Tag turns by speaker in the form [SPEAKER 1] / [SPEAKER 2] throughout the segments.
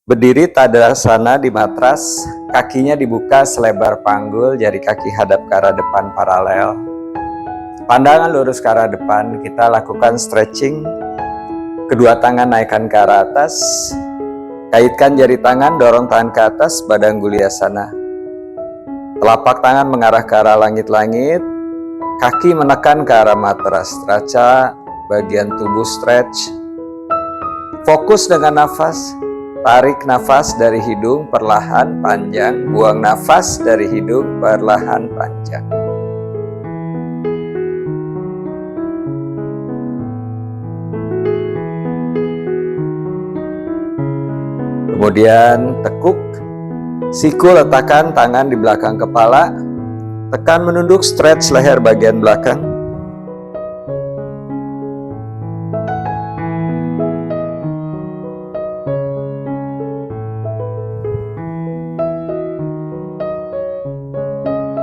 [SPEAKER 1] Berdiri tadasana di matras, kakinya dibuka selebar panggul, jari kaki hadap ke arah depan paralel. Pandangan lurus ke arah depan, kita lakukan stretching. Kedua tangan naikkan ke arah atas. Kaitkan jari tangan, dorong tangan ke atas, badan guliasana. Telapak tangan mengarah ke arah langit-langit. Kaki menekan ke arah matras, terasa bagian tubuh stretch. Fokus dengan nafas. Tarik nafas dari hidung perlahan panjang, buang nafas dari hidung perlahan panjang. Kemudian tekuk, siku letakkan tangan di belakang kepala, tekan menunduk, stretch leher bagian belakang.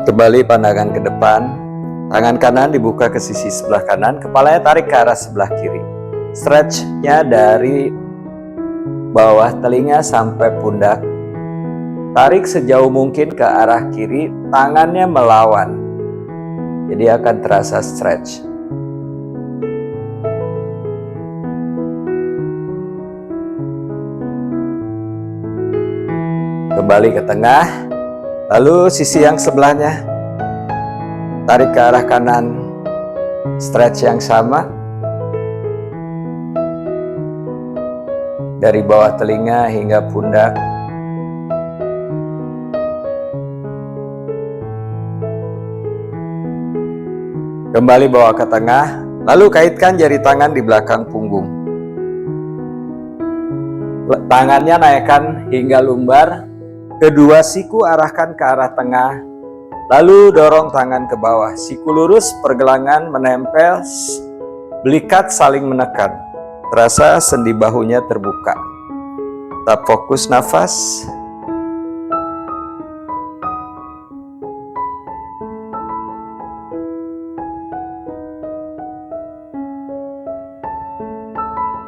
[SPEAKER 1] Kembali pandangan ke depan, tangan kanan dibuka ke sisi sebelah kanan, kepalanya tarik ke arah sebelah kiri. Stretch-nya dari bawah telinga sampai pundak. Tarik sejauh mungkin ke arah kiri, tangannya melawan. Jadi akan terasa stretch. Kembali ke tengah, lalu sisi yang sebelahnya. Tarik ke arah kanan, stretch yang sama. Dari bawah telinga hingga pundak. Kembali bawa ke tengah, lalu kaitkan jari tangan di belakang punggung. Tangannya naikkan hingga lumbar, kedua siku arahkan ke arah tengah, lalu dorong tangan ke bawah. Siku lurus, pergelangan menempel, belikat saling menekan. Terasa sendi bahunya terbuka. Tetap fokus nafas.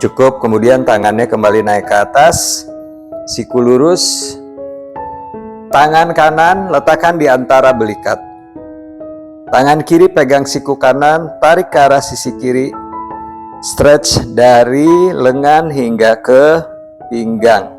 [SPEAKER 1] Cukup, kemudian tangannya kembali naik ke atas. Siku lurus. Tangan kanan letakkan di antara belikat. Tangan kiri pegang siku kanan, tarik ke arah sisi kiri. Stretch dari lengan hingga ke pinggang.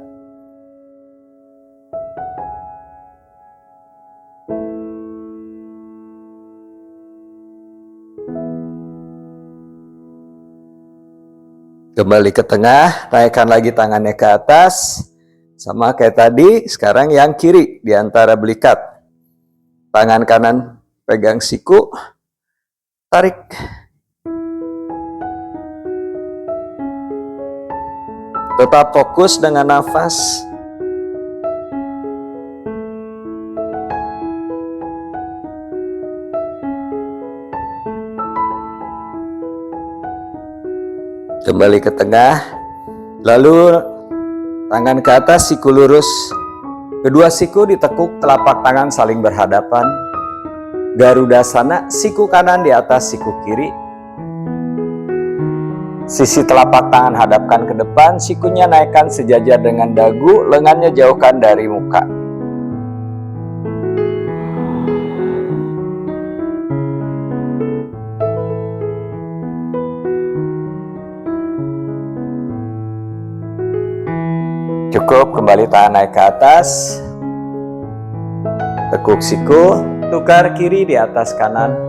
[SPEAKER 1] Kembali ke tengah, naikkan lagi tangannya ke atas. Sama kayak tadi, sekarang yang kiri di antara belikat. Tangan kanan pegang siku, tarik. Tetap fokus dengan nafas. Kembali ke tengah. Lalu tangan ke atas, siku lurus. Kedua siku ditekuk, telapak tangan saling berhadapan. Garudasana, siku kanan di atas siku kiri. Sisi telapak tangan hadapkan ke depan, sikunya naikkan sejajar dengan dagu, lengannya jauhkan dari muka. Cukup, kembali tangan naik ke atas. Tekuk siku, tukar kiri di atas kanan.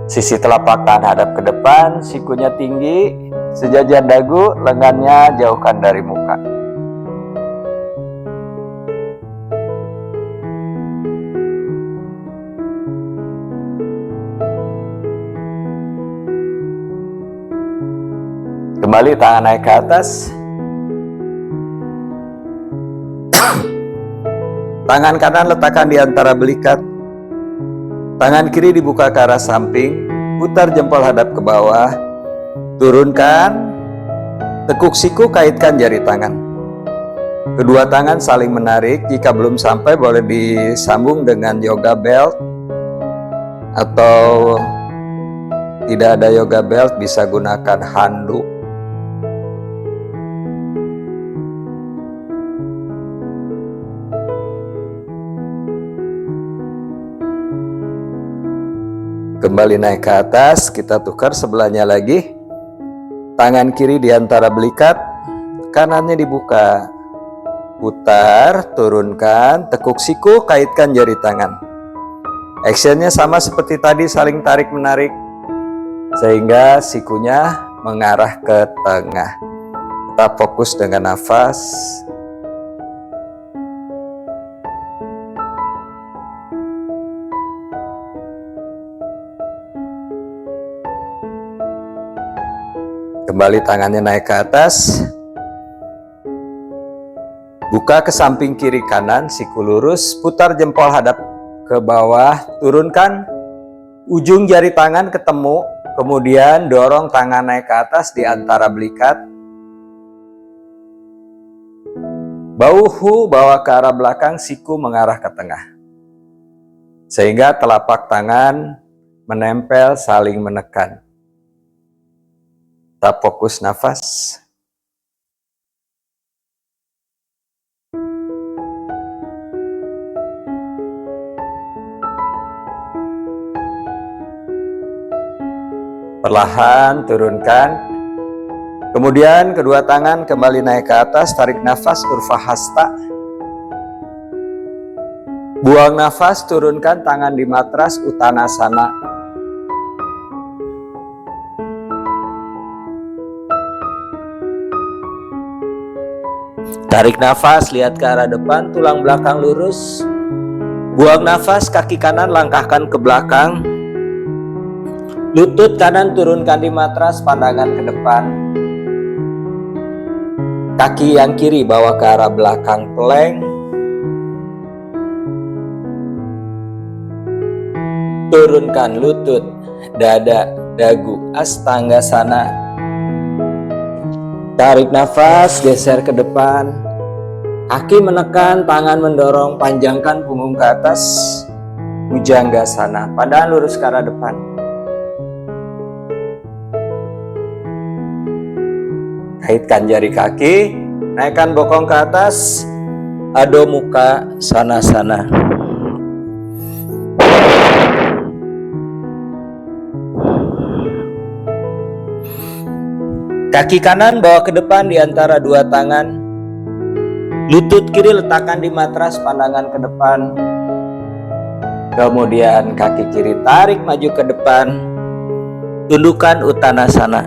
[SPEAKER 1] Sisi telapak tangan hadap ke depan, sikunya tinggi, sejajar dagu, lengannya jauhkan dari muka. Kembali tangan naik ke atas. Tangan kanan letakkan di antara belikat. Tangan kiri dibuka ke arah samping, putar jempol hadap ke bawah, turunkan, tekuk siku, kaitkan jari tangan. Kedua tangan saling menarik, jika belum sampai boleh disambung dengan yoga belt, atau tidak ada yoga belt bisa gunakan handuk. Kembali naik ke atas, kita tukar sebelahnya lagi. Tangan kiri di antara belikat, kanannya dibuka. Putar, turunkan, tekuk siku, kaitkan jari tangan. Actionnya sama seperti tadi, saling tarik-menarik, sehingga sikunya mengarah ke tengah. Tetap fokus dengan nafas. Kembali tangannya naik ke atas. Buka ke samping kiri kanan, siku lurus, putar jempol hadap ke bawah, turunkan ujung jari tangan ketemu, kemudian dorong tangan naik ke atas di antara belikat. Bahu bawa ke arah belakang, siku mengarah ke tengah. Sehingga telapak tangan menempel saling menekan. Tetap fokus nafas. Perlahan turunkan. Kemudian kedua tangan kembali naik ke atas, tarik nafas Urdhva Hasta. Buang nafas, turunkan tangan di matras Uttanasana. Tarik nafas, lihat ke arah depan, tulang belakang lurus. Buang nafas, kaki kanan langkahkan ke belakang. Lutut kanan turunkan di matras, pandangan ke depan. Kaki yang kiri bawa ke arah belakang, plank. Turunkan lutut, dada, dagu, Astanggasana. Tarik nafas, geser ke depan. Kaki menekan, tangan mendorong, panjangkan punggung ke atas. Bhujanggasana, pandangan lurus ke arah depan. Kaitkan jari kaki, naikkan bokong ke atas, Adho Mukha Svanasana. Kaki kanan bawa ke depan di antara dua tangan. Lutut kiri letakkan di matras, pandangan ke depan. Kemudian kaki kiri tarik maju ke depan. Tundukkan Uttanasana.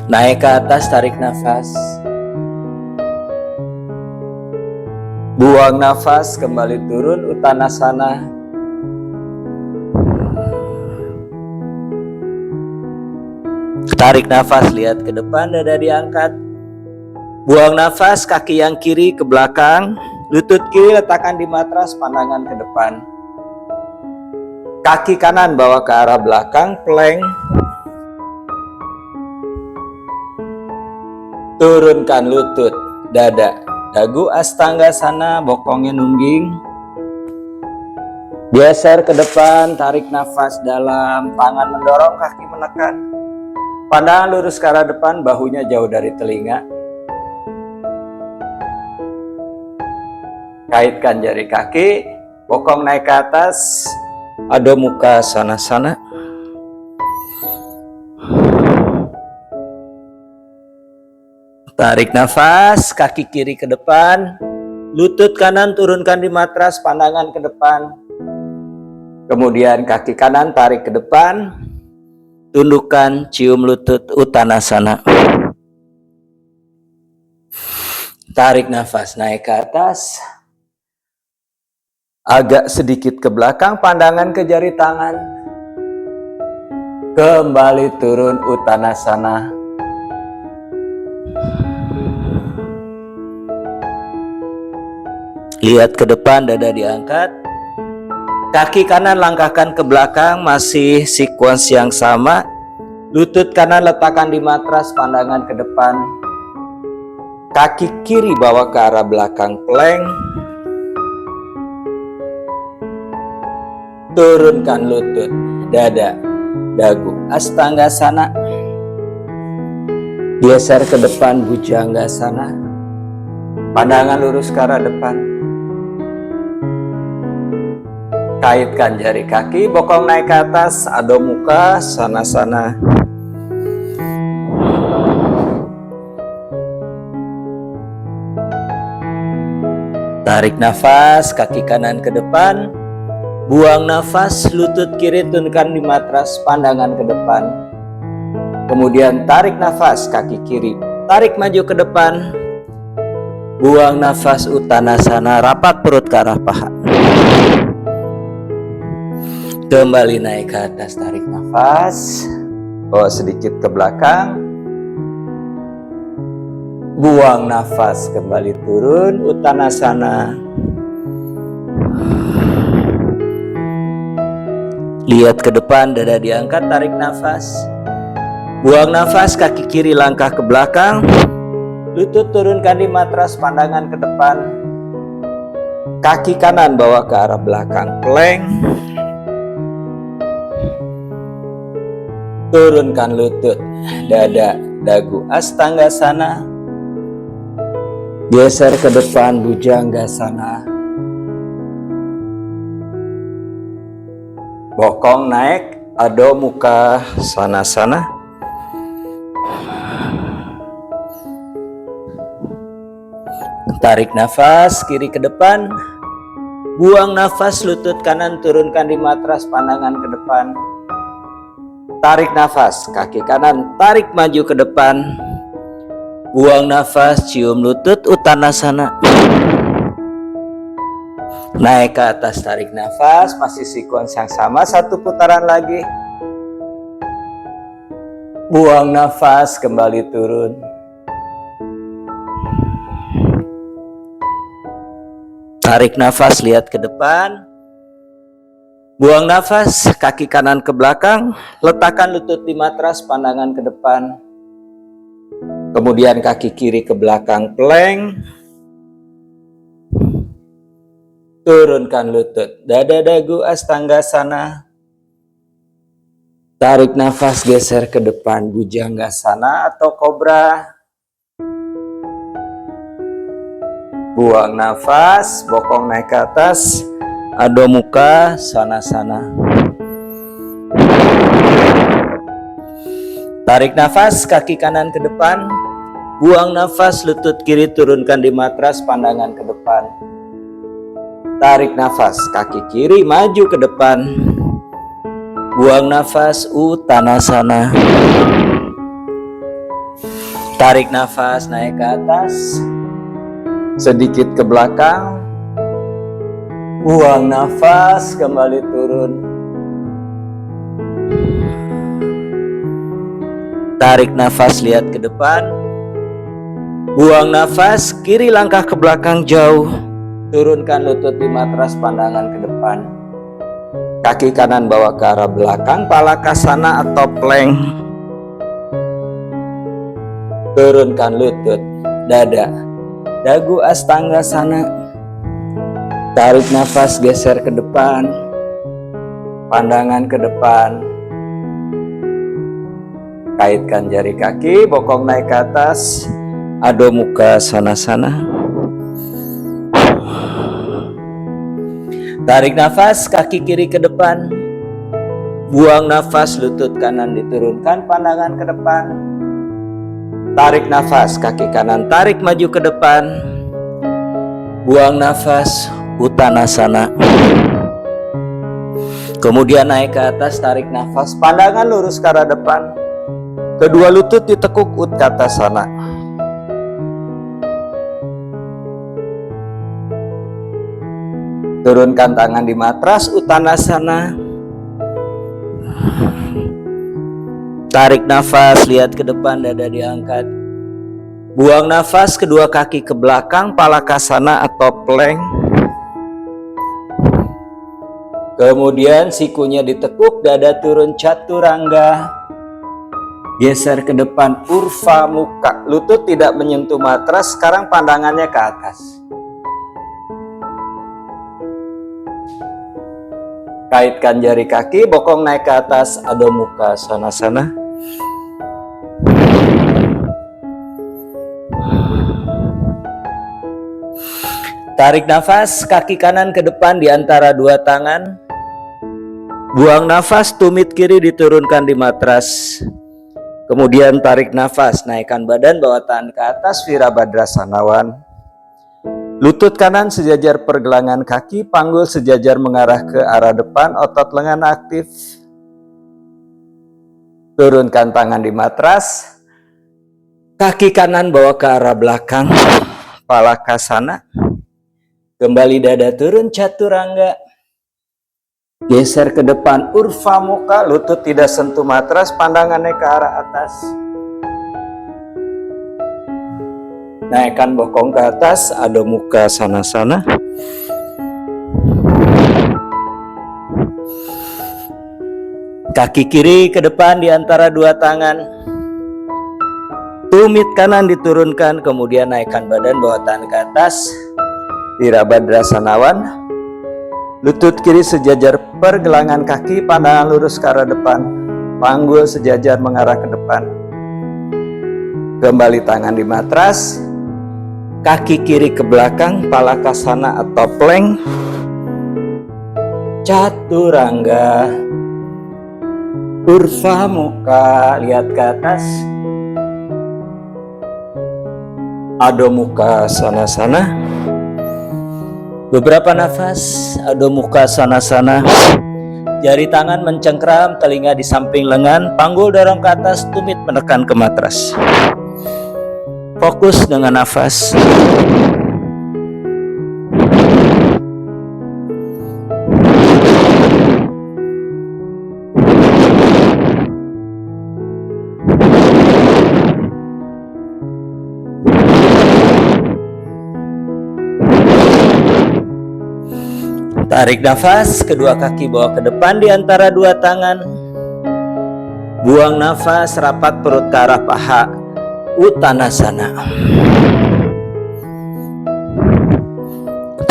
[SPEAKER 1] Naik ke atas, tarik nafas. Buang nafas, kembali turun Uttanasana. Tarik nafas, lihat ke depan, dada diangkat. Buang nafas, kaki yang kiri ke belakang. Lutut kiri letakkan di matras, pandangan ke depan. Kaki kanan bawa ke arah belakang, plank. Turunkan lutut, dada, dagu, Astanggasana, bokongnya nungging. Geser ke depan, tarik nafas dalam, tangan mendorong, kaki menekan. Pandangan lurus ke arah depan, bahunya jauh dari telinga. Kaitkan jari kaki, bokong naik ke atas, Adho Mukha Svanasana. Tarik nafas, kaki kiri ke depan, lutut kanan turunkan di matras, pandangan ke depan. Kemudian kaki kanan tarik ke depan, tundukkan, cium lutut, Uttanasana. Tarik nafas, naik ke atas. Agak sedikit ke belakang, pandangan ke jari tangan. Kembali turun Uttanasana. Lihat ke depan, dada diangkat. Kaki kanan langkahkan ke belakang, masih sequence yang sama. Lutut kanan letakkan di matras, pandangan ke depan. Kaki kiri bawa ke arah belakang, plank. Turunkan lutut, dada, dagu, Astanggasana. Geser ke depan, Bhujanggasana. Pandangan lurus ke arah depan. Kaitkan jari kaki, bokong naik ke atas, Adho Mukha Svanasana. Tarik nafas, kaki kanan ke depan. Buang nafas, lutut kiri turunkan di matras, pandangan ke depan. Kemudian tarik nafas, kaki kiri tarik maju ke depan. Buang nafas, Uttanasana, rapat perut ke arah paha. Kembali naik ke atas, tarik nafas, bawa sedikit ke belakang. Buang nafas, kembali turun, Uttanasana. Lihat ke depan, dada diangkat, tarik nafas. Buang nafas, kaki kiri langkah ke belakang. Lutut turunkan di matras, pandangan ke depan. Kaki kanan bawa ke arah belakang, plank. Turunkan lutut, dada, dagu, Astanggasana. Geser ke depan, Bhujanggasana. Bokong naik, Adho Mukha Svanasana. Tarik nafas, kiri ke depan. Buang nafas, lutut kanan turunkan di matras, pandangan ke depan. Tarik nafas, kaki kanan tarik maju ke depan. Buang nafas, cium lutut, Uttanasana. Naik ke atas, tarik nafas, masih sekuens yang sama, satu putaran lagi. Buang nafas, kembali turun. Tarik nafas, lihat ke depan. Buang nafas, kaki kanan ke belakang, letakkan lutut di matras, pandangan ke depan. Kemudian kaki kiri ke belakang, plank. Turunkan lutut, dada, dagu, Astanggasana. Tarik nafas, geser ke depan, Bhujanggasana atau kobra. Buang nafas, bokong naik ke atas, Adho Mukha Svanasana. Tarik nafas, kaki kanan ke depan. Buang nafas, lutut kiri turunkan di matras, pandangan ke depan. Tarik nafas, kaki kiri maju ke depan. Buang nafas, Uttanasana. Tarik nafas, naik ke atas. Sedikit ke belakang. Buang nafas, kembali turun. Tarik nafas, lihat ke depan. Buang nafas, kiri langkah ke belakang jauh. Turunkan lutut di matras, pandangan ke depan. Kaki kanan bawa ke arah belakang, Palakasana atau plank. Turunkan lutut, dada, dagu, Astanggasana. Tarik nafas, geser ke depan, pandangan ke depan. Kaitkan jari kaki, bokong naik ke atas, Adho Mukha Svanasana. Tarik nafas, kaki kiri ke depan. Buang nafas, lutut kanan diturunkan, pandangan ke depan. Tarik nafas, kaki kanan tarik maju ke depan. Buang nafas, Uttanasana. Kemudian naik ke atas, tarik nafas, pandangan lurus ke arah depan. Kedua lutut ditekuk, Utkatasana. Turunkan tangan di matras, Uttanasana. Tarik nafas, lihat ke depan, dada diangkat. Buang nafas, kedua kaki ke belakang, Palakasana atau plank. Kemudian sikunya ditekuk, dada turun, Chaturanga. Geser ke depan, Urva Mukha. Lutut tidak menyentuh matras, sekarang pandangannya ke atas. Kaitkan jari kaki, bokong naik ke atas, Adho Mukha Svanasana. Tarik nafas, kaki kanan ke depan di antara dua tangan. Buang nafas, tumit kiri diturunkan di matras. Kemudian tarik nafas, naikkan badan, bawa tangan ke atas, Virabhadrasanawan. Lutut kanan sejajar pergelangan kaki, panggul sejajar mengarah ke arah depan, otot lengan aktif. Turunkan tangan di matras. Kaki kanan bawa ke arah belakang, Palakasana. Kembali dada turun, Chaturanga. Geser ke depan, Urva Mukha, lutut tidak sentuh matras, pandangannya ke arah atas. Naikkan bokong ke atas, Adho Mukha Sanasana. Kaki kiri ke depan di antara dua tangan. Tumit kanan diturunkan, kemudian naikkan badan, bawa tangan ke atas. Virabhadrasanawan. Lutut kiri sejajar pergelangan kaki, pandangan lurus ke arah depan. Panggul sejajar mengarah ke depan. Kembali tangan di matras. Kaki kiri ke belakang, Palakasana atau plank. Chaturanga. Urva Mukha, lihat ke atas. Adho Mukha Sanasana. Beberapa nafas, Adho Mukha Sanasana. Jari tangan mencengkram, telinga di samping lengan, panggul dorong ke atas, tumit menekan ke matras. Fokus dengan nafas. Tarik nafas, kedua kaki bawa ke depan di antara dua tangan. Buang nafas, rapat perut ke arah paha, Uttanasana.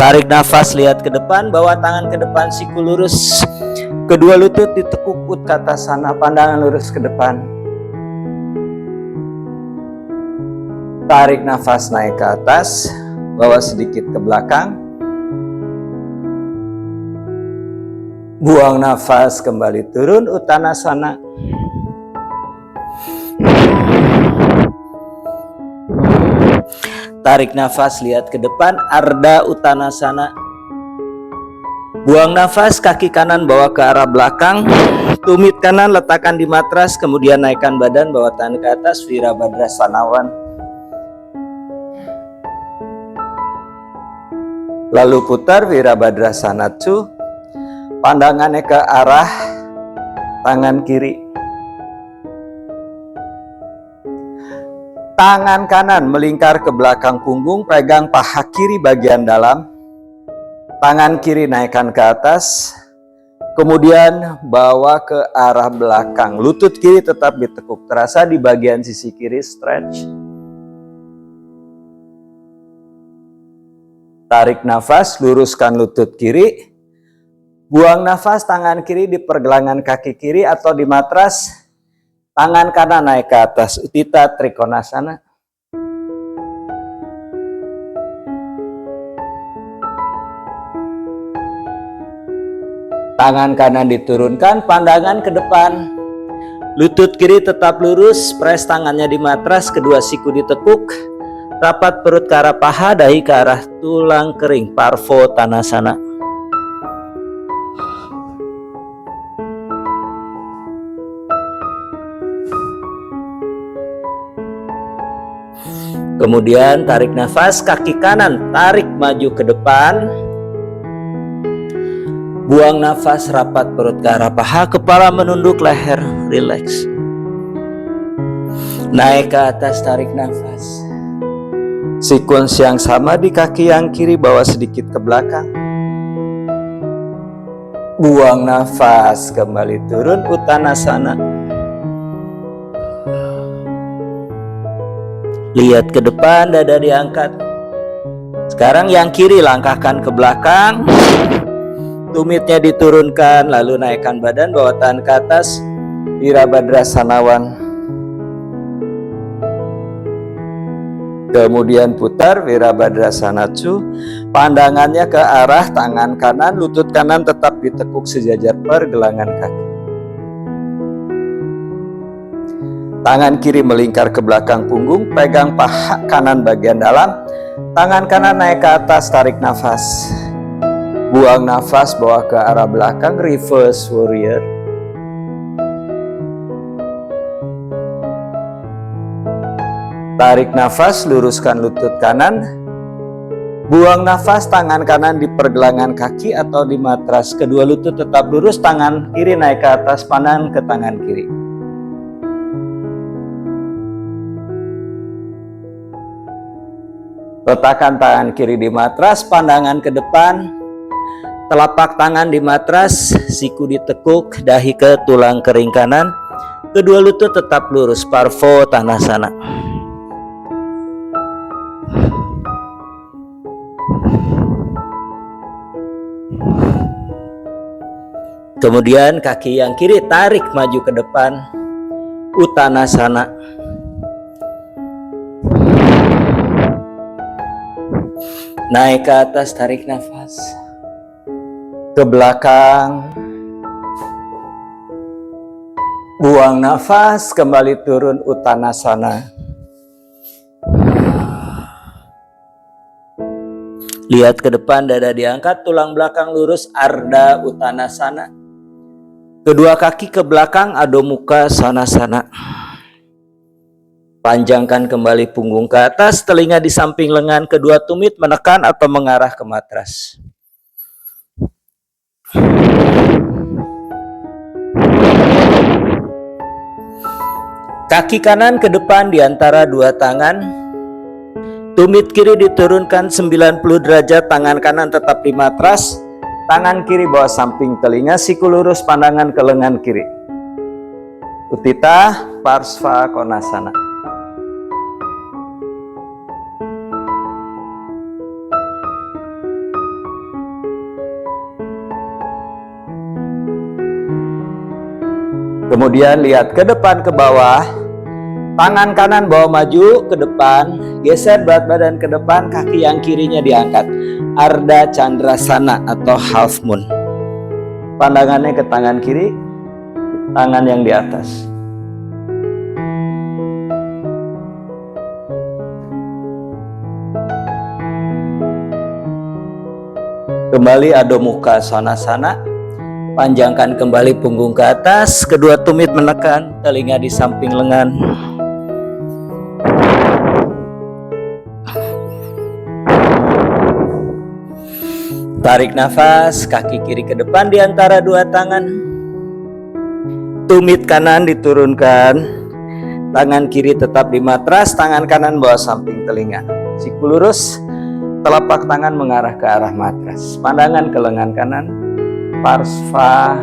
[SPEAKER 1] Tarik nafas, lihat ke depan, bawa tangan ke depan, siku lurus. Kedua lutut ditekuk, Utkatasana, pandangan lurus ke depan. Tarik nafas, naik ke atas, bawa sedikit ke belakang. Buang nafas, kembali turun, Uttanasana. Tarik nafas, lihat ke depan, Ardha Uttanasana. Buang nafas, kaki kanan bawa ke arah belakang. Tumit kanan letakkan di matras, kemudian naikkan badan, bawa tangan ke atas, Virabhadrasanawan. Lalu putar, Virabhadrasanatsu. Pandangannya ke arah tangan kiri. Tangan kanan melingkar ke belakang punggung, pegang paha kiri bagian dalam. Tangan kiri naikkan ke atas. Kemudian bawa ke arah belakang. Lutut kiri tetap ditekuk. Terasa di bagian sisi kiri stretch. Tarik nafas, luruskan lutut kiri. Buang nafas, tangan kiri di pergelangan kaki kiri atau di matras. Tangan kanan naik ke atas, Utthita Trikonasana. Tangan kanan diturunkan, pandangan ke depan. Lutut kiri tetap lurus, press tangannya di matras, kedua siku ditekuk. Rapat perut ke arah paha, dahi ke arah tulang kering, Parvottanasana. Kemudian tarik nafas, kaki kanan tarik maju ke depan. Buang nafas, rapat perut ke arah paha, kepala menunduk, leher rileks. Naik ke atas, tarik nafas. Sekuens yang sama di kaki yang kiri, bawa sedikit ke belakang. Buang nafas, kembali turun, Uttanasana. Lihat ke depan, dada diangkat. Sekarang yang kiri langkahkan ke belakang. Tumitnya diturunkan, lalu naikkan badan, bawa tangan ke atas, Virabhadrasanawan. Kemudian putar Virabhadrasana 2, pandangannya ke arah tangan kanan, lutut kanan tetap ditekuk sejajar pergelangan kaki. Tangan kiri melingkar ke belakang punggung, pegang paha kanan bagian dalam, tangan kanan naik ke atas, tarik nafas. Buang nafas, bawa ke arah belakang, reverse warrior. Tarik nafas, luruskan lutut kanan. Buang nafas, tangan kanan di pergelangan kaki atau di matras. Kedua lutut tetap lurus, tangan kiri naik ke atas, pandangan ke tangan kiri. Letakkan tangan kiri di matras, pandangan ke depan. Telapak tangan di matras, siku ditekuk, dahi ke tulang kering kanan. Kedua lutut tetap lurus, Parvottanasana. Kemudian kaki yang kiri tarik maju ke depan, Uttanasana. Naik ke atas, tarik nafas. Ke belakang. Buang nafas, kembali turun, Uttanasana. Lihat ke depan, dada diangkat, tulang belakang lurus, Ardha Uttanasana. Kedua kaki ke belakang, Adho Mukha Svanasana. Panjangkan kembali punggung ke atas, telinga di samping lengan, kedua tumit menekan atau mengarah ke matras. Kaki kanan ke depan di antara dua tangan. Tumit kiri diturunkan 90 derajat, tangan kanan tetap di matras. Tangan kiri bawah samping telinga, siku lurus, pandangan ke lengan kiri. Utthita Parsva Konasana. Kemudian lihat ke depan ke bawah. Tangan kanan bawa maju ke depan, geser berat badan ke depan, kaki yang kirinya diangkat. Ardha Chandrasana atau half moon. Pandangannya ke tangan kiri, tangan yang di atas. Kembali Adho Mukha Svanasana. Panjangkan kembali punggung ke atas, kedua tumit menekan, telinga di samping lengan. Tarik nafas, kaki kiri ke depan di antara dua tangan. Tumit kanan diturunkan, tangan kiri tetap di matras, tangan kanan bawah samping telinga. Siku lurus, telapak tangan mengarah ke arah matras. Pandangan ke lengan kanan, Parsva.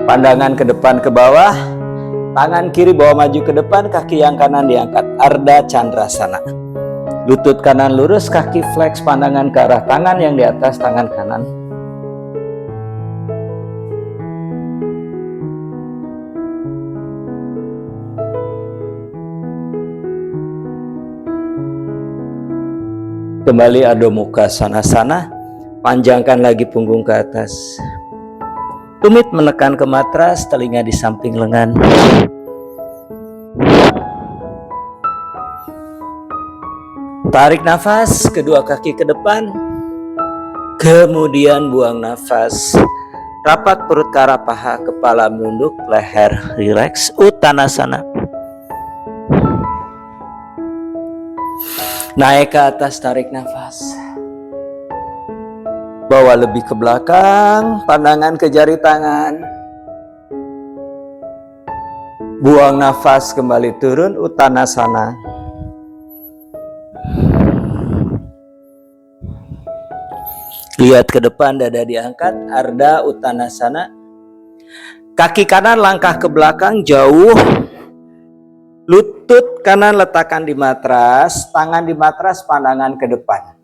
[SPEAKER 1] Pandangan ke depan ke bawah, tangan kiri bawa maju ke depan, kaki yang kanan diangkat, Ardha Chandrasana. Lutut kanan lurus, kaki flex, pandangan ke arah tangan yang di atas, tangan kanan. Kembali Adho Mukha Svanasana. Panjangkan lagi punggung ke atas. Tumit menekan ke matras, telinga di samping lengan. Tarik nafas, kedua kaki ke depan. Kemudian buang nafas. Rapat perut ke arah paha, kepala menunduk, leher rileks, Uttanasana. Naik ke atas, tarik nafas. Bawa lebih ke belakang, pandangan ke jari tangan. Buang nafas, kembali turun, Uttanasana. Lihat ke depan, dada diangkat, Ardha Uttanasana. Kaki kanan langkah ke belakang jauh. Lutut kanan letakkan di matras, tangan di matras, pandangan ke depan.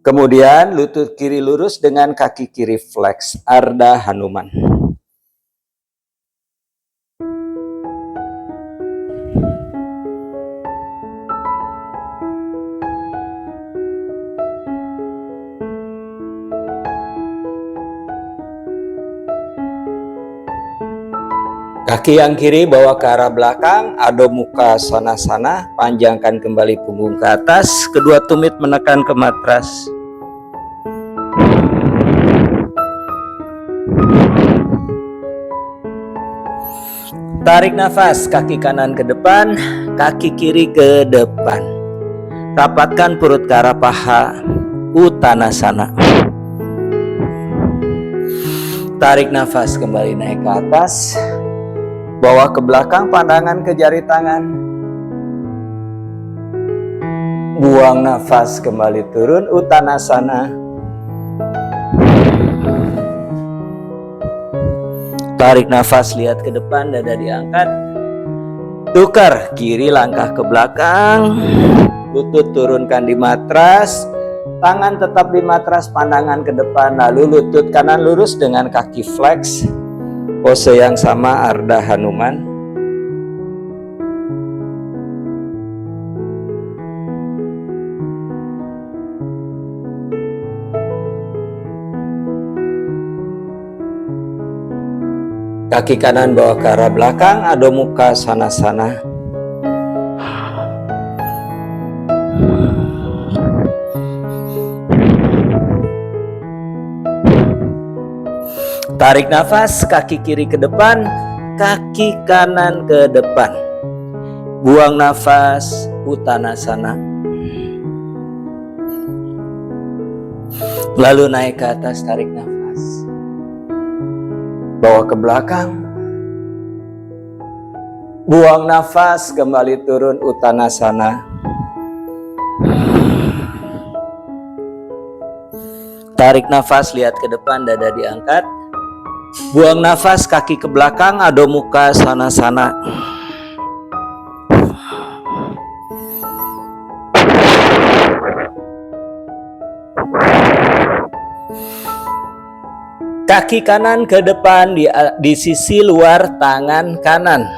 [SPEAKER 1] Kemudian lutut kiri lurus dengan kaki kiri flex, Ardha Hanuman. Kaki yang kiri bawa ke arah belakang, Adho Mukha Svanasana, panjangkan kembali punggung ke atas, kedua tumit menekan ke matras. Tarik nafas, kaki kanan ke depan, kaki kiri ke depan. Rapatkan perut ke arah paha, Uttanasana. Tarik nafas, kembali naik ke atas. Bawa ke belakang, pandangan ke jari tangan. Buang nafas, kembali turun, Uttanasana. Tarik nafas, lihat ke depan, dada diangkat. Tukar, kiri langkah ke belakang. Lutut turunkan di matras. Tangan tetap di matras, pandangan ke depan. Lalu lutut kanan lurus dengan kaki flex. Pose yang sama, Ardha Hanuman. Kaki kanan bawa ke arah belakang, Adho Mukha Svanasana. Tarik nafas, kaki kiri ke depan, kaki kanan ke depan. Buang nafas, Uttanasana. Lalu naik ke atas, tarik nafas. Bawa ke belakang. Buang nafas, kembali turun, Uttanasana. Tarik nafas, lihat ke depan, dada diangkat. Buang nafas, kaki ke belakang, Adho Mukha Svanasana. Kaki kanan ke depan di sisi luar tangan kanan.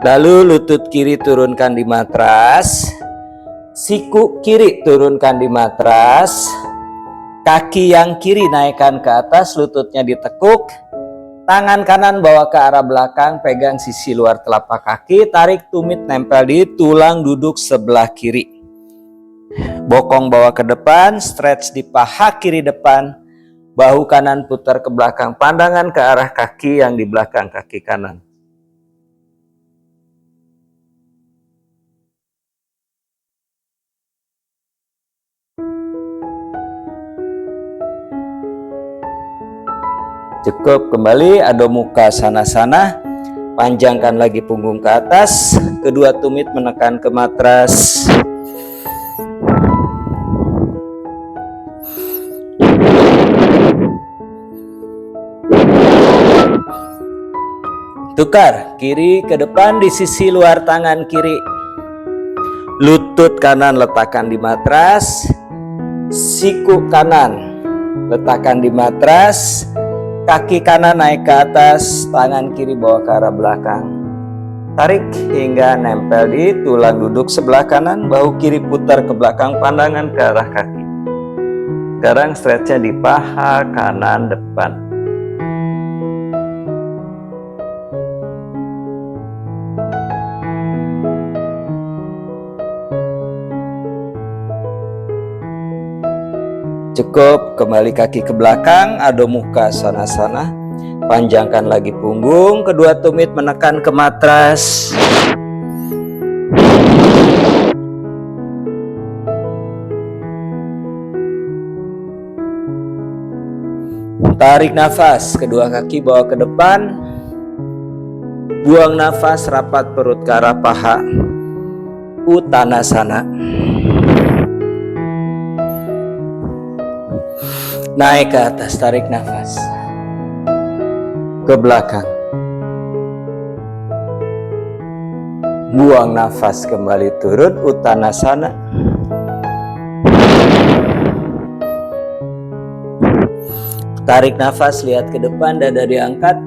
[SPEAKER 1] Lalu lutut kiri turunkan di matras. Siku kiri turunkan di matras. Kaki yang kiri naikkan ke atas, lututnya ditekuk. Tangan kanan bawa ke arah belakang, pegang sisi luar telapak kaki. Tarik tumit nempel di tulang duduk sebelah kiri. Bokong bawa ke depan, stretch di paha kiri depan. Bahu kanan putar ke belakang, pandangan ke arah kaki yang di belakang kaki kanan. Cukup, kembali Adho Mukha Svanasana. Panjangkan lagi punggung ke atas, kedua tumit menekan ke matras. Tukar, kiri ke depan di sisi luar tangan kiri. Lutut kanan letakkan di matras. Siku kanan letakkan di matras. Kaki kanan naik ke atas, tangan kiri bawa ke arah belakang. Tarik hingga nempel di tulang duduk sebelah kanan, bahu kiri putar ke belakang, pandangan ke arah kaki. Sekarang stretchnya di paha kanan depan. Cukup, kembali kaki ke belakang, Adho Mukha Svanasana. Panjangkan lagi punggung, kedua tumit menekan ke matras. Tarik nafas, kedua kaki bawa ke depan. Buang nafas, rapat perut ke arah paha, Uttanasana. Naik ke atas, tarik nafas. Ke belakang. Buang nafas, kembali turun, Uttanasana. Tarik nafas, lihat ke depan, dada diangkat.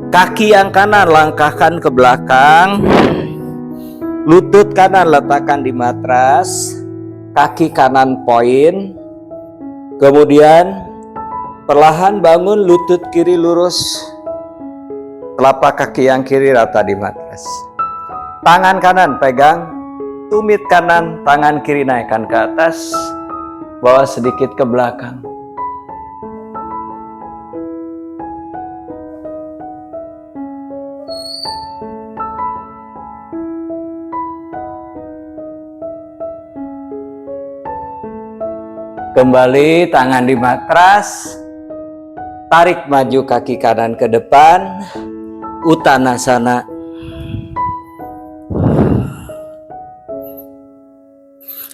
[SPEAKER 1] Kaki yang kanan langkahkan ke belakang. Lutut kanan letakkan di matras. Kaki kanan poin. Kemudian perlahan bangun, lutut kiri lurus. Telapak kaki yang kiri rata di matras. Tangan kanan pegang tumit kanan, tangan kiri naikkan ke atas, bawa sedikit ke belakang. Kembali tangan di matras, tarik maju kaki kanan ke depan, Uttanasana.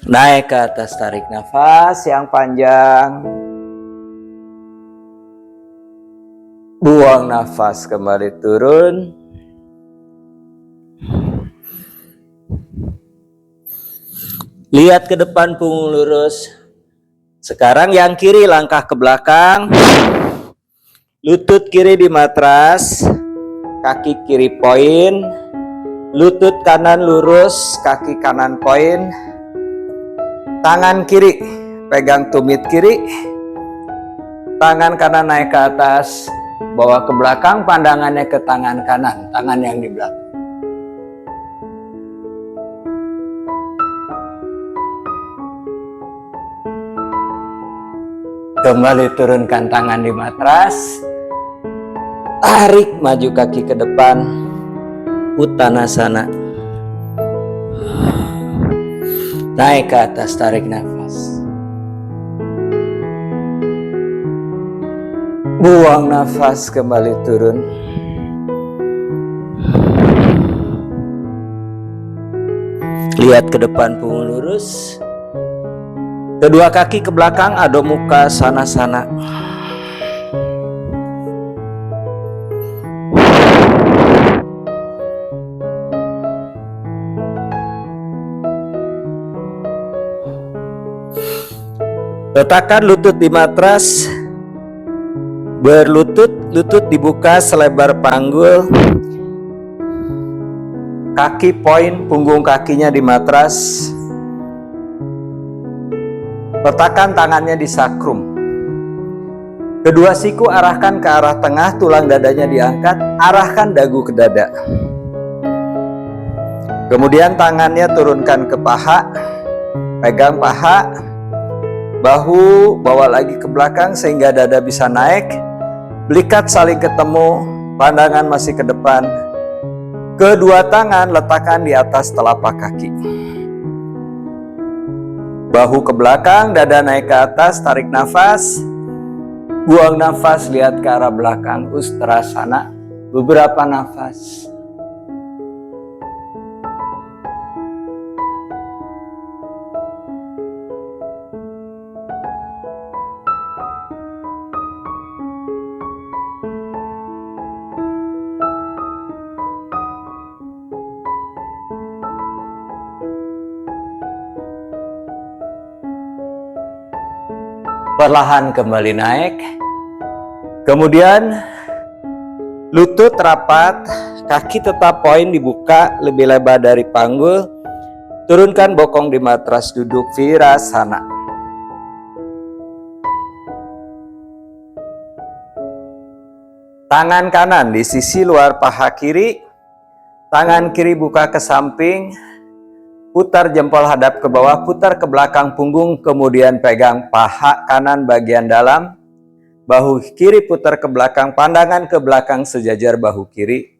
[SPEAKER 1] Naik ke atas, tarik nafas yang panjang. Buang nafas, kembali turun. Lihat ke depan, punggung lurus. Sekarang yang kiri langkah ke belakang. Lutut kiri di matras, kaki kiri poin. Lutut kanan lurus, kaki kanan poin. Tangan kiri pegang tumit kiri, tangan kanan naik ke atas, bawa ke belakang, pandangannya ke tangan kanan, tangan yang di belakang. Kembali turunkan tangan di matras, tarik maju kaki ke depan, Uttanasana. Naik ke atas, tarik nafas. Buang nafas, kembali turun. Lihat ke depan, punggung lurus. Kedua kaki ke belakang, Adho Mukha Svanasana. Letakkan lutut di matras, berlutut, lutut dibuka selebar panggul, kaki poin, punggung kakinya di matras. Letakkan tangannya di sakrum. Kedua siku arahkan ke arah tengah, tulang dadanya diangkat, arahkan dagu ke dada. Kemudian tangannya turunkan ke paha, pegang paha, bahu bawa lagi ke belakang sehingga dada bisa naik. Belikat saling ketemu, pandangan masih ke depan. Kedua tangan letakkan di atas telapak kaki. Bahu ke belakang, dada naik ke atas, tarik nafas. Buang nafas, lihat ke arah belakang, Ustrasana. Beberapa nafas. Perlahan kembali naik. Kemudian lutut rapat, kaki tetap poin dibuka lebih lebar dari panggul. Turunkan bokong di matras, duduk Virasana. Tangan kanan di sisi luar paha kiri. Tangan kiri buka ke samping. Putar jempol hadap ke bawah, putar ke belakang punggung, kemudian pegang paha kanan bagian dalam. Bahu kiri putar ke belakang, pandangan ke belakang sejajar bahu kiri.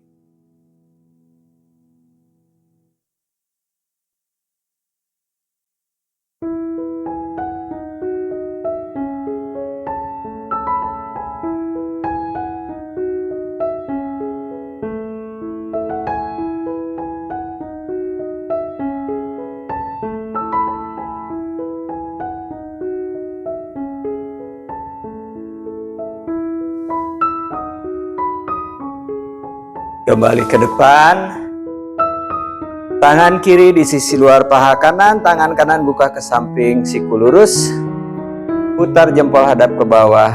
[SPEAKER 1] Kembali ke depan. Tangan kiri di sisi luar paha kanan, tangan kanan buka ke samping, siku lurus. Putar jempol hadap ke bawah,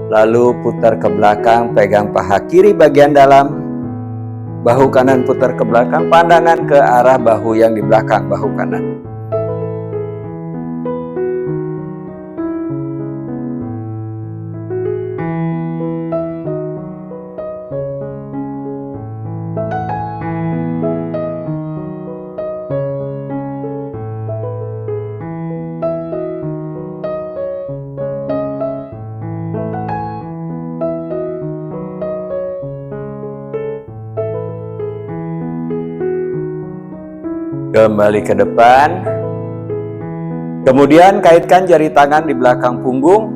[SPEAKER 1] lalu putar ke belakang, pegang paha kiri bagian dalam. Bahu kanan putar ke belakang, pandangan ke arah bahu yang di belakang, bahu kanan. Kembali ke depan. Kemudian kaitkan jari tangan di belakang punggung.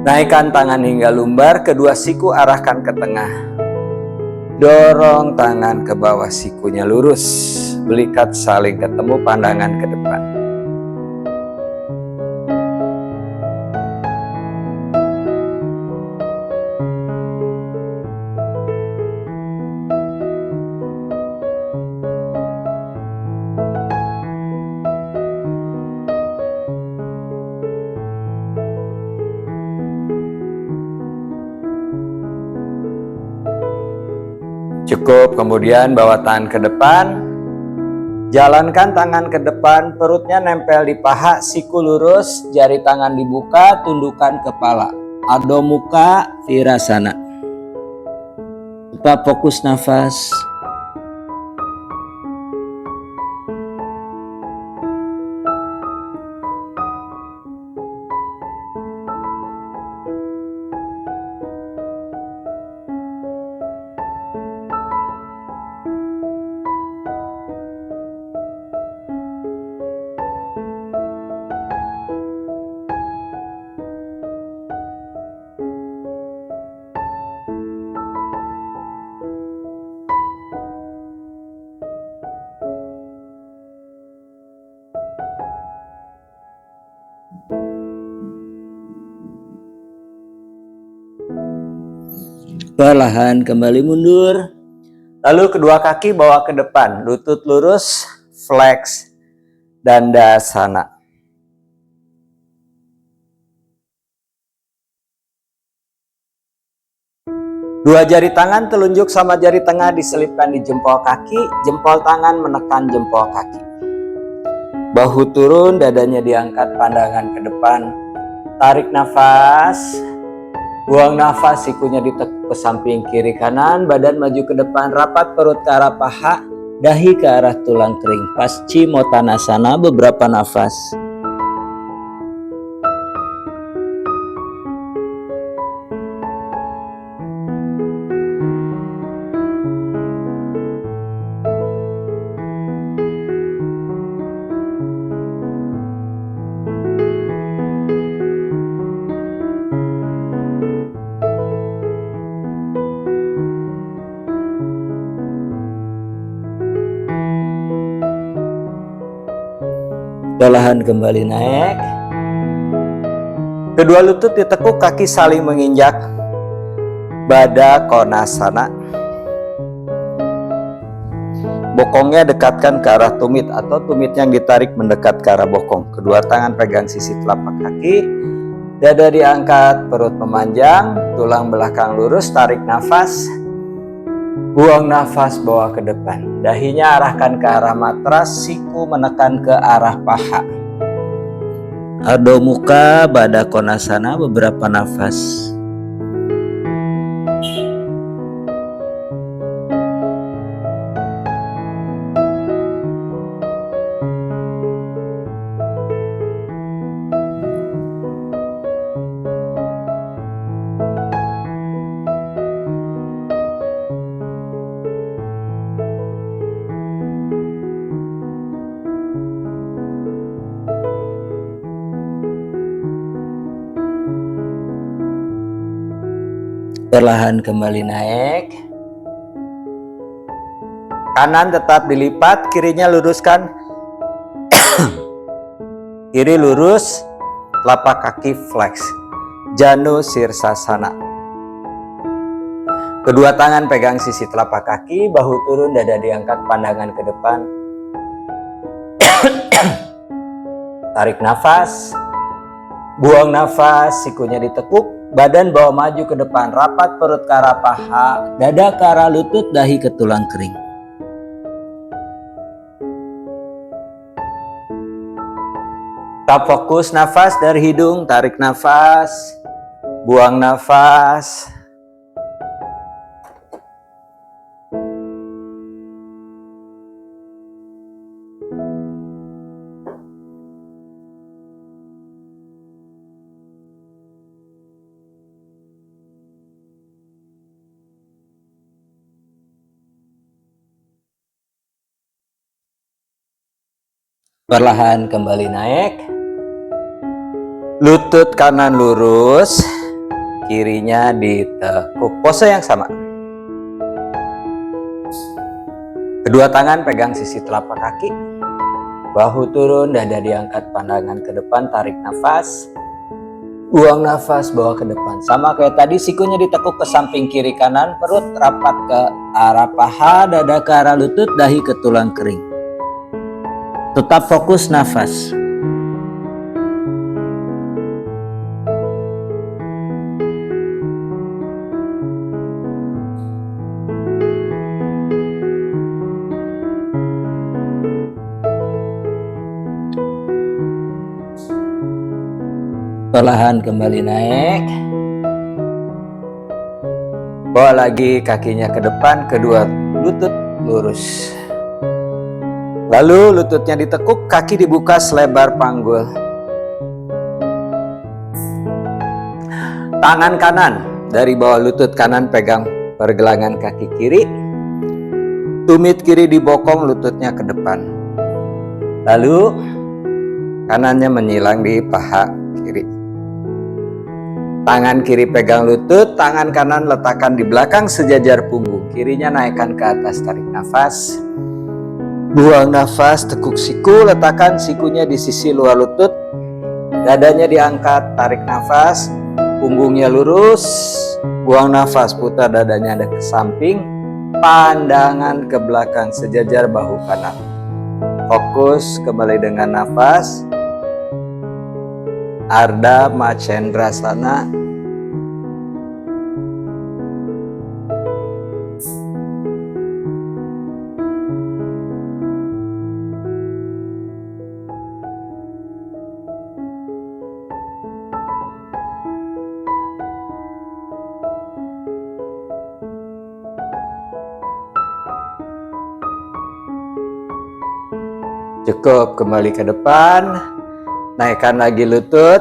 [SPEAKER 1] Naikkan tangan hingga lumbar, kedua siku arahkan ke tengah. Dorong tangan ke bawah, sikunya lurus. Belikat saling ketemu, pandangan ke depan. Cukup, kemudian bawa tangan ke depan, jalankan tangan ke depan, perutnya nempel di paha, siku lurus, jari tangan dibuka, tundukkan kepala. Adho Mukha Virasana. Tetap fokus nafas. Perlahan kembali mundur. Lalu kedua kaki bawa ke depan, lutut lurus, flex, Dandasana. Dua jari tangan telunjuk sama jari tengah diselipkan di jempol kaki, jempol tangan menekan jempol kaki. Bahu turun, dadanya diangkat, pandangan ke depan. Tarik nafas. Buang nafas, sikunya ditekuk ke samping kiri kanan, badan maju ke depan, rapat perut ke arah paha, dahi ke arah tulang kering. Paschimottanasana beberapa nafas. Perlahan kembali naik. Kedua lutut ditekuk, kaki saling menginjak. Baddha Konasana. Bokongnya dekatkan ke arah tumit atau tumit yang ditarik mendekat ke arah bokong. Kedua tangan pegang sisi telapak kaki. Dada diangkat, perut memanjang, tulang belakang lurus, tarik nafas. Buang nafas, bawa ke depan. Dahinya arahkan ke arah matras, siku menekan ke arah paha. Adho Mukha Baddha Konasana beberapa nafas. Perlahan kembali naik. Kanan tetap dilipat, kirinya luruskan. Kiri lurus, telapak kaki flex. Janu Sirsasana. Kedua tangan pegang sisi telapak kaki, bahu turun, dada diangkat, pandangan ke depan. Tarik nafas. Buang nafas, sikunya ditekuk. Badan bawa maju ke depan, rapat perut ke arah paha, dada ke arah lutut, dahi ke tulang kering. Tetap fokus nafas dari hidung, tarik nafas, buang nafas. Perlahan kembali naik. Lutut kanan lurus, kirinya ditekuk. Pose yang sama. Kedua tangan pegang sisi telapak kaki. Bahu turun, dada diangkat, pandangan ke depan, tarik nafas. Buang nafas, bawa ke depan. Sama kayak tadi, sikunya ditekuk ke samping kiri kanan, perut rapat ke arah paha, dada ke arah lutut, dahi ke tulang kering. Tetap fokus nafas. Perlahan kembali naik. Bawa lagi kakinya ke depan, kedua lutut lurus. Lalu lututnya ditekuk, kaki dibuka selebar panggul. Tangan kanan dari bawah lutut kanan pegang pergelangan kaki kiri. Tumit kiri dibokong, lututnya ke depan. Lalu kanannya menyilang di paha kiri. Tangan kiri pegang lutut, tangan kanan letakkan di belakang sejajar punggung. Kirinya naikkan ke atas, tarik nafas. Buang nafas, tekuk siku, letakkan sikunya di sisi luar lutut. Dadanya diangkat, tarik nafas. Punggungnya lurus. Buang nafas, putar dadanya ada ke samping. Pandangan ke belakang sejajar bahu kanan. Fokus kembali dengan nafas. Ardha Macendrasana. Cukup, kembali ke depan. Naikkan lagi lutut.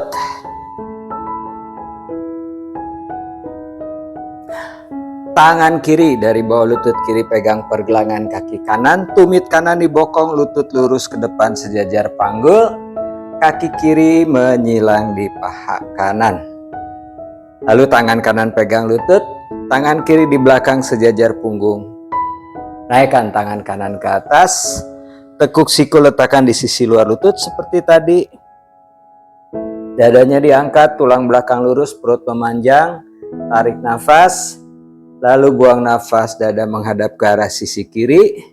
[SPEAKER 1] Tangan kiri dari bawah lutut kiri pegang pergelangan kaki kanan. Tumit kanan dibokong, lutut lurus ke depan sejajar panggul. Kaki kiri menyilang di paha kanan. Lalu tangan kanan pegang lutut. Tangan kiri di belakang sejajar punggung. Naikkan tangan kanan ke atas. Tekuk siku letakkan di sisi luar lutut seperti tadi. Dadanya diangkat, tulang belakang lurus, perut memanjang. Tarik nafas. Lalu buang nafas, dada menghadap ke arah sisi kiri.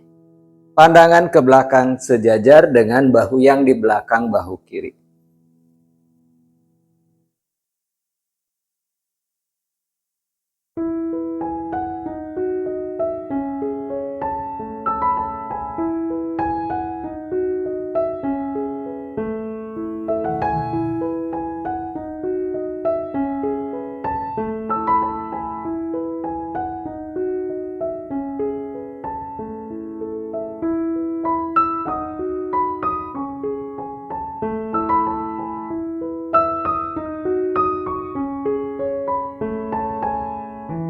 [SPEAKER 1] Pandangan ke belakang sejajar dengan bahu yang di belakang bahu kiri.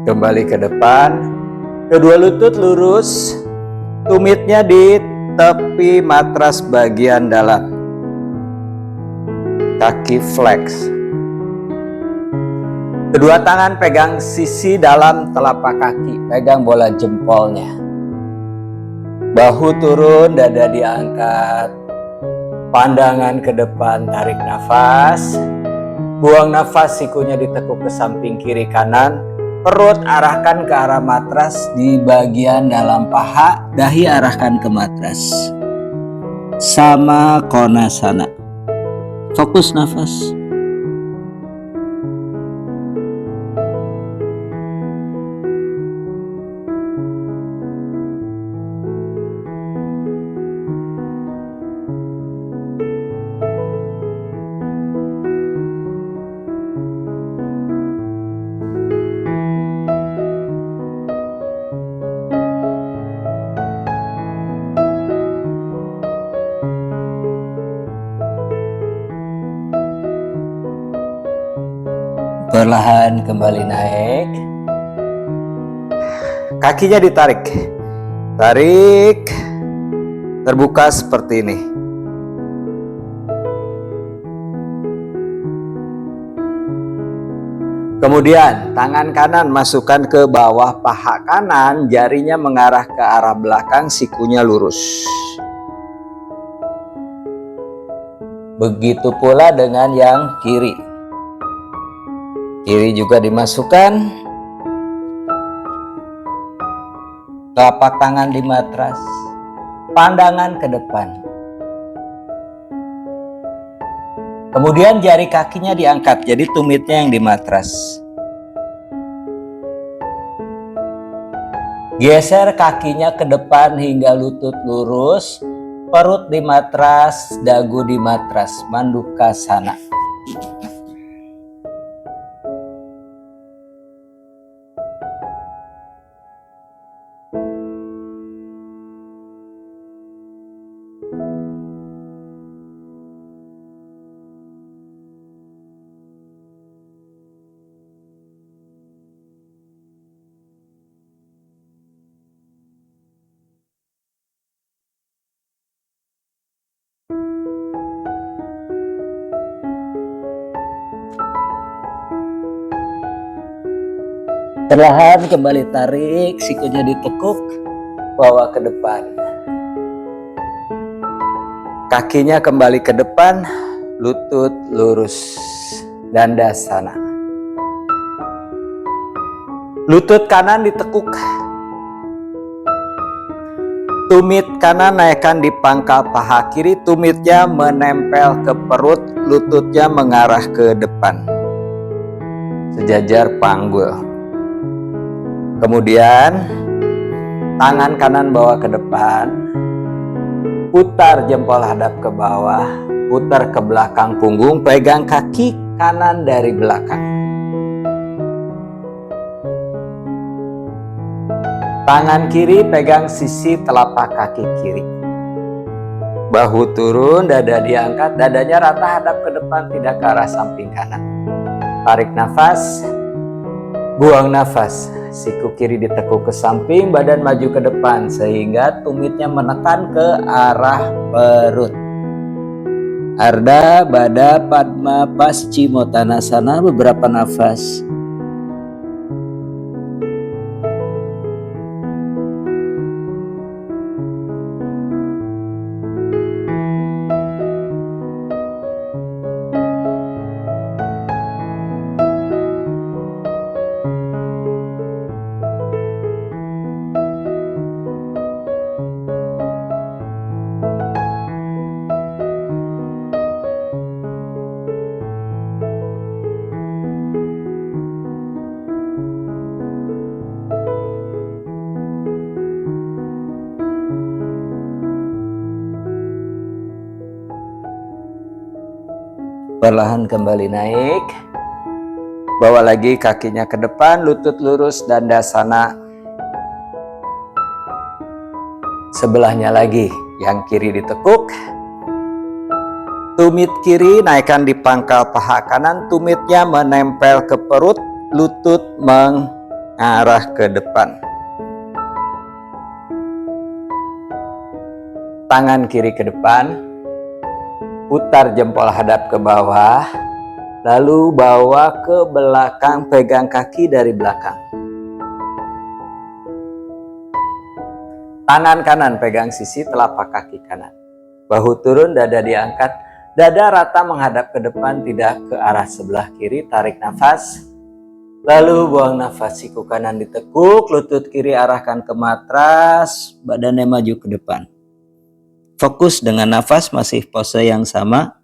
[SPEAKER 1] Kembali ke depan, kedua lutut lurus, tumitnya di tepi matras bagian dalam. Kaki flex. Kedua tangan pegang sisi dalam telapak kaki, pegang bola jempolnya. Bahu turun, dada diangkat. Pandangan ke depan, tarik nafas. Buang nafas, sikunya ditekuk ke samping kiri kanan. Perut arahkan ke arah matras di bagian dalam paha, dahi arahkan ke matras. Sama Konasana. Fokus nafas. Perlahan kembali naik. Kakinya ditarik. Tarik. Terbuka seperti ini. Kemudian tangan kanan masukkan ke bawah paha kanan, jarinya mengarah ke arah belakang, sikunya lurus. Begitu pula dengan yang kiri. Kiri juga dimasukkan. Telapak tangan di matras. Pandangan ke depan. Kemudian jari kakinya diangkat, jadi tumitnya yang di matras. Geser kakinya ke depan hingga lutut lurus, perut di matras, dagu di matras, Mandukasana. Perlahan kembali tarik, sikunya ditekuk, bawa ke depan. Kakinya kembali ke depan, lutut lurus, Dandasana. Lutut kanan ditekuk. Tumit kanan naikkan di pangkal paha kiri, tumitnya menempel ke perut, lututnya mengarah ke depan. Sejajar panggul. Kemudian tangan kanan bawa ke depan, putar jempol hadap ke bawah, putar ke belakang punggung, pegang kaki kanan dari belakang. Tangan kiri pegang sisi telapak kaki kiri. Bahu turun, dada diangkat, dadanya rata hadap ke depan, tidak ke arah samping kanan. Tarik nafas, buang nafas. Siku kiri ditekuk ke samping, badan maju ke depan sehingga tumitnya menekan ke arah perut. Ardha Baddha Padma Paschimottanasana, beberapa nafas. Perlahan kembali naik. Bawa lagi kakinya ke depan, lutut lurus, Dandasana. Sebelahnya lagi, yang kiri ditekuk. Tumit kiri naikkan di pangkal paha kanan, tumitnya menempel ke perut, lutut mengarah ke depan. Tangan kiri ke depan, putar jempol hadap ke bawah, lalu bawa ke belakang, pegang kaki dari belakang. Tangan kanan pegang sisi telapak kaki kanan. Bahu turun, dada diangkat, dada rata menghadap ke depan, tidak ke arah sebelah kiri. Tarik nafas, lalu buang nafas. Siku kanan ditekuk, lutut kiri arahkan ke matras, badannya maju ke depan. Fokus dengan nafas, masih pose yang sama.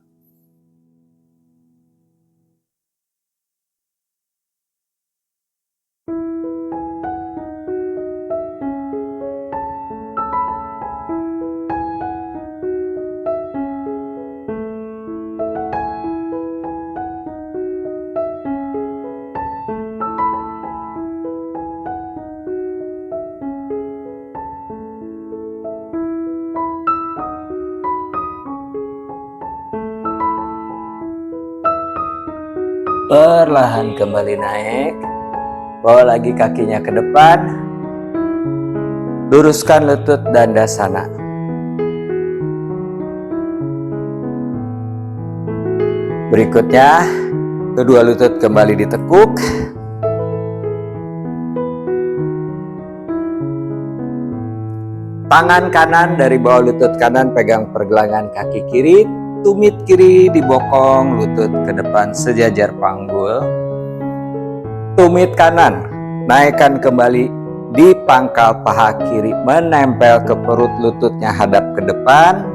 [SPEAKER 1] Perlahan kembali naik. Bawa lagi kakinya ke depan. Luruskan lutut, Dandasana. Berikutnya, Kedua lutut kembali ditekuk. Tangan kanan dari bawah lutut kanan pegang pergelangan kaki kiri, tumit kiri dibokong, lutut ke depan sejajar panggul. Tumit kanan naikkan kembali di pangkal paha kiri, menempel ke perut, lututnya hadap ke depan.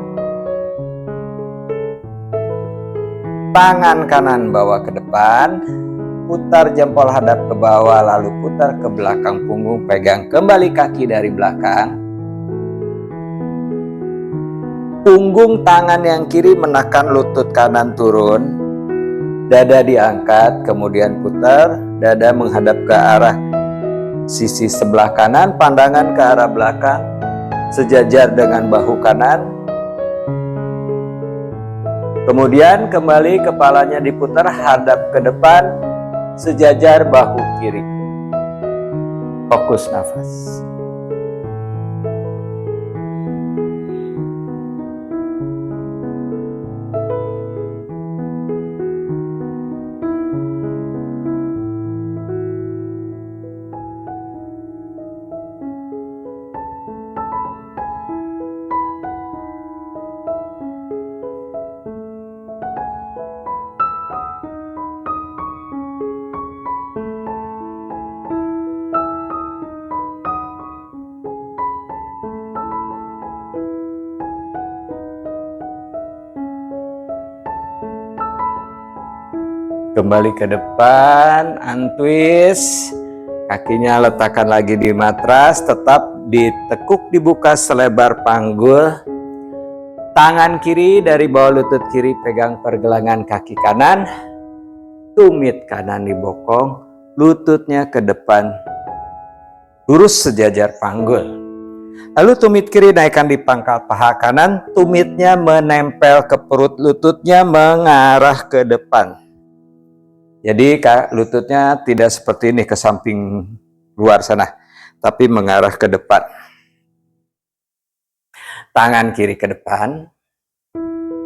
[SPEAKER 1] Tangan kanan bawa ke depan, putar jempol hadap ke bawah, lalu putar ke belakang punggung, pegang kembali kaki dari belakang. Punggung tangan yang kiri menekan lutut kanan turun, dada diangkat, kemudian putar, dada menghadap ke arah sisi sebelah kanan, pandangan ke arah belakang, sejajar dengan bahu kanan. Kemudian kembali kepalanya diputar, hadap ke depan, sejajar bahu kiri. Fokus nafas. Kembali ke depan, untwist. Kakinya letakkan lagi di matras, tetap ditekuk dibuka selebar panggul. Tangan kiri dari bawah lutut kiri pegang pergelangan kaki kanan. Tumit kanan dibokong, lututnya ke depan. Lurus sejajar panggul. Lalu tumit kiri naikkan di pangkal paha kanan, tumitnya menempel ke perut, lututnya mengarah ke depan. Jadi lututnya tidak seperti ini ke samping luar sana, tapi mengarah ke depan. Tangan kiri ke depan,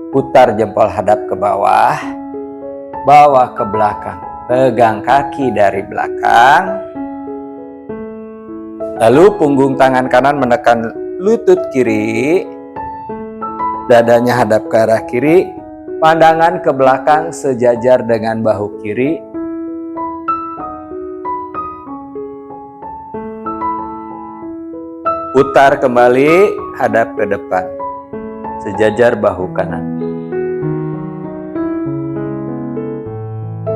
[SPEAKER 1] putar jempol hadap ke bawah, bawa ke belakang, pegang kaki dari belakang. Lalu punggung tangan kanan menekan lutut kiri, dadanya hadap ke arah kiri, pandangan ke belakang sejajar dengan bahu kiri. Putar kembali, hadap ke depan, sejajar bahu kanan.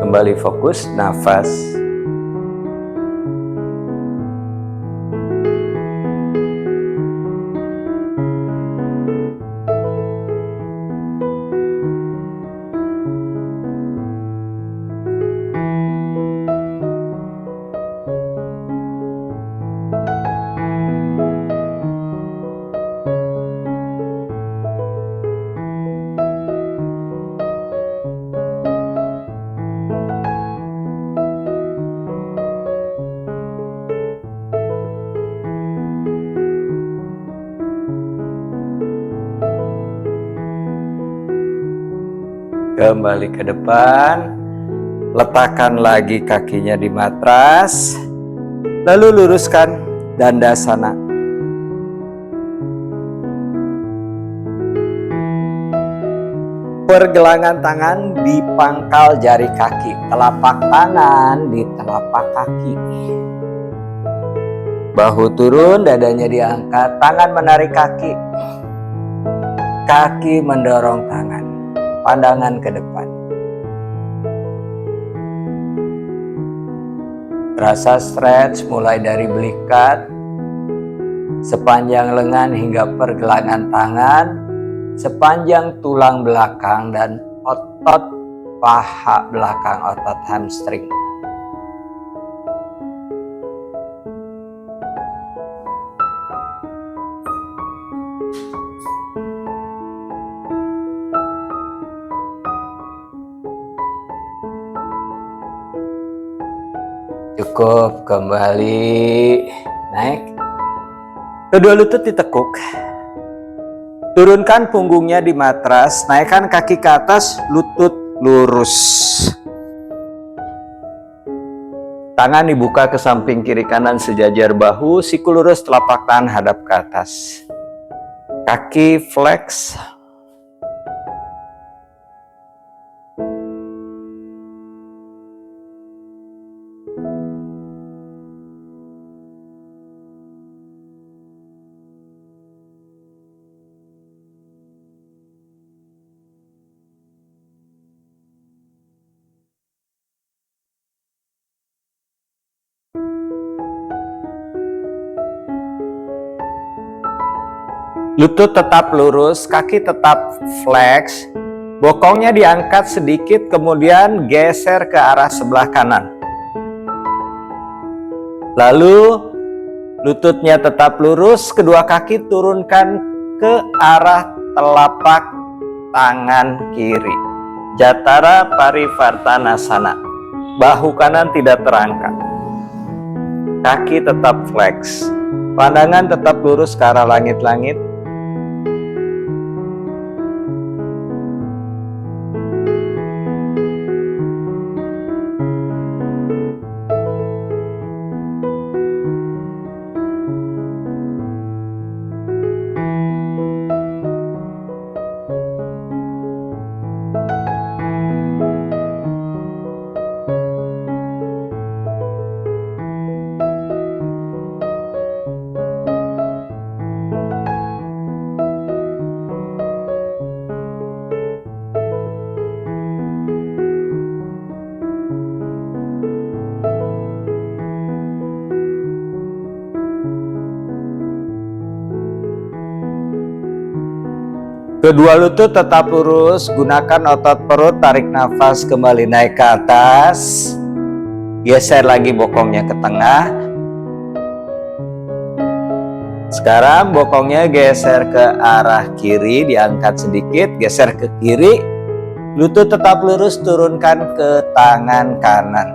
[SPEAKER 1] Kembali fokus nafas. Kembali ke depan, letakkan lagi kakinya di matras, lalu luruskan dandasana. Pergelangan tangan di pangkal jari kaki, telapak tangan di telapak kaki. Bahu turun, dadanya diangkat, tangan menarik kaki. Kaki mendorong tangan. Pandangan ke depan. Rasa stretch mulai dari belikat, sepanjang lengan hingga pergelangan tangan, sepanjang tulang belakang dan otot paha belakang, otot hamstring. Cukup, kembali naik. Kedua lutut ditekuk. Turunkan punggungnya di matras, naikkan kaki ke atas, lutut lurus. Tangan dibuka ke samping kiri kanan sejajar bahu, siku lurus, telapak tangan hadap ke atas. Kaki flex. Lutut tetap lurus, kaki tetap flex, bokongnya diangkat sedikit kemudian geser ke arah sebelah kanan. Lalu lututnya tetap lurus, kedua kaki turunkan ke arah telapak tangan kiri. Jatara Parivartanasana. Bahu kanan tidak terangkat. Kaki tetap flex. Pandangan tetap lurus ke arah langit-langit. Kedua lutut tetap lurus, gunakan otot perut, tarik nafas kembali naik ke atas. Geser lagi bokongnya ke tengah. Sekarang bokongnya geser ke arah kiri, diangkat sedikit, geser ke kiri. Lutut tetap lurus, turunkan ke tangan kanan.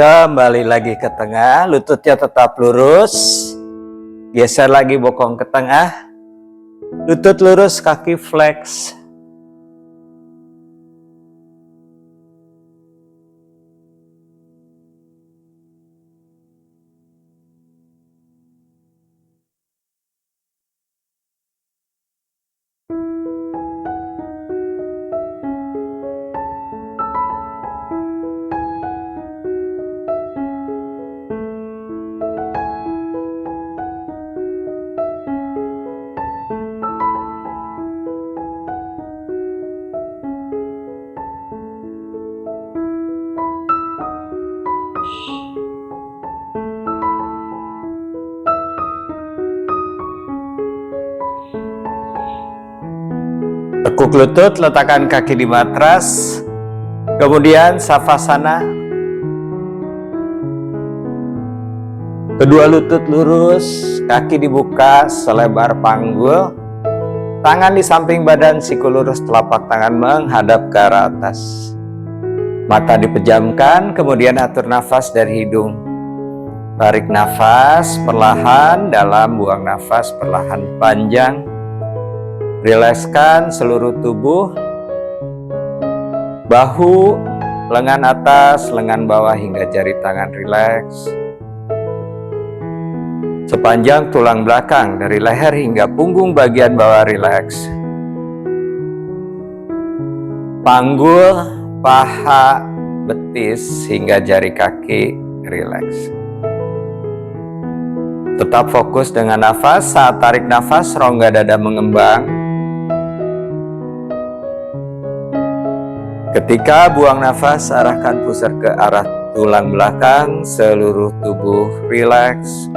[SPEAKER 1] Kembali lagi ke tengah, lututnya tetap lurus. Geser lagi bokong ke tengah. Lutut lurus, kaki flex. Tekuk lutut, letakkan kaki di matras. Kemudian Savasana. Kedua lutut lurus, kaki dibuka selebar panggul. Tangan di samping badan, siku lurus, telapak tangan menghadap ke arah atas. Mata dipejamkan, kemudian atur nafas dari hidung. Tarik nafas perlahan dalam, buang nafas perlahan panjang. Rilekskan seluruh tubuh, bahu, lengan atas, lengan bawah hingga jari tangan rileks. Sepanjang tulang belakang dari leher hingga punggung bagian bawah rileks. Panggul, paha, betis hingga jari kaki rileks. Tetap fokus dengan nafas. Saat tarik nafas, rongga dada mengembang. Ketika buang nafas, arahkan pusar ke arah tulang belakang, seluruh tubuh rileks.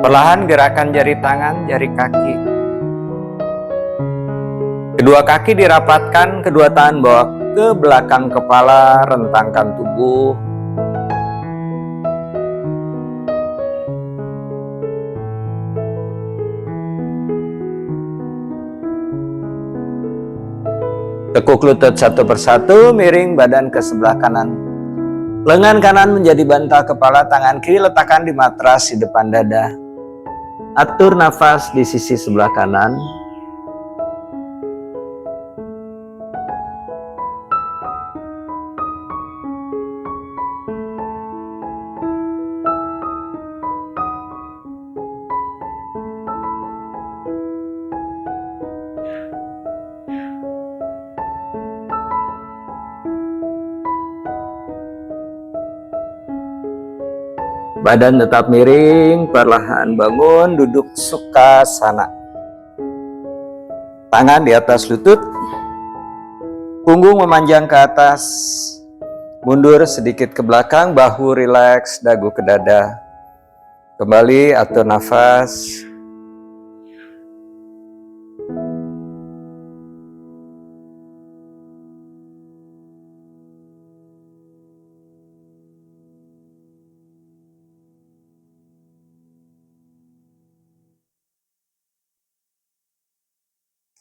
[SPEAKER 1] Perlahan gerakan jari tangan, jari kaki. Kedua kaki dirapatkan, kedua tangan bawa ke belakang kepala, rentangkan tubuh. Tekuk lutut satu persatu, miring badan ke sebelah kanan. Lengan kanan menjadi bantal kepala, tangan kiri letakkan di matras di depan dada. Atur nafas di sisi sebelah kanan. Badan tetap miring, perlahan bangun, duduk Sukhasana. Tangan di atas lutut, punggung memanjang ke atas, mundur sedikit ke belakang, bahu rileks, dagu ke dada. Kembali atur nafas.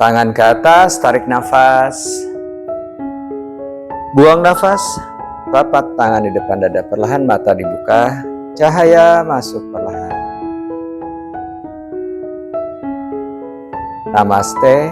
[SPEAKER 1] Tangan ke atas, tarik nafas. Buang nafas. telapak tangan di depan dada, perlahan mata dibuka, cahaya masuk perlahan. Namaste.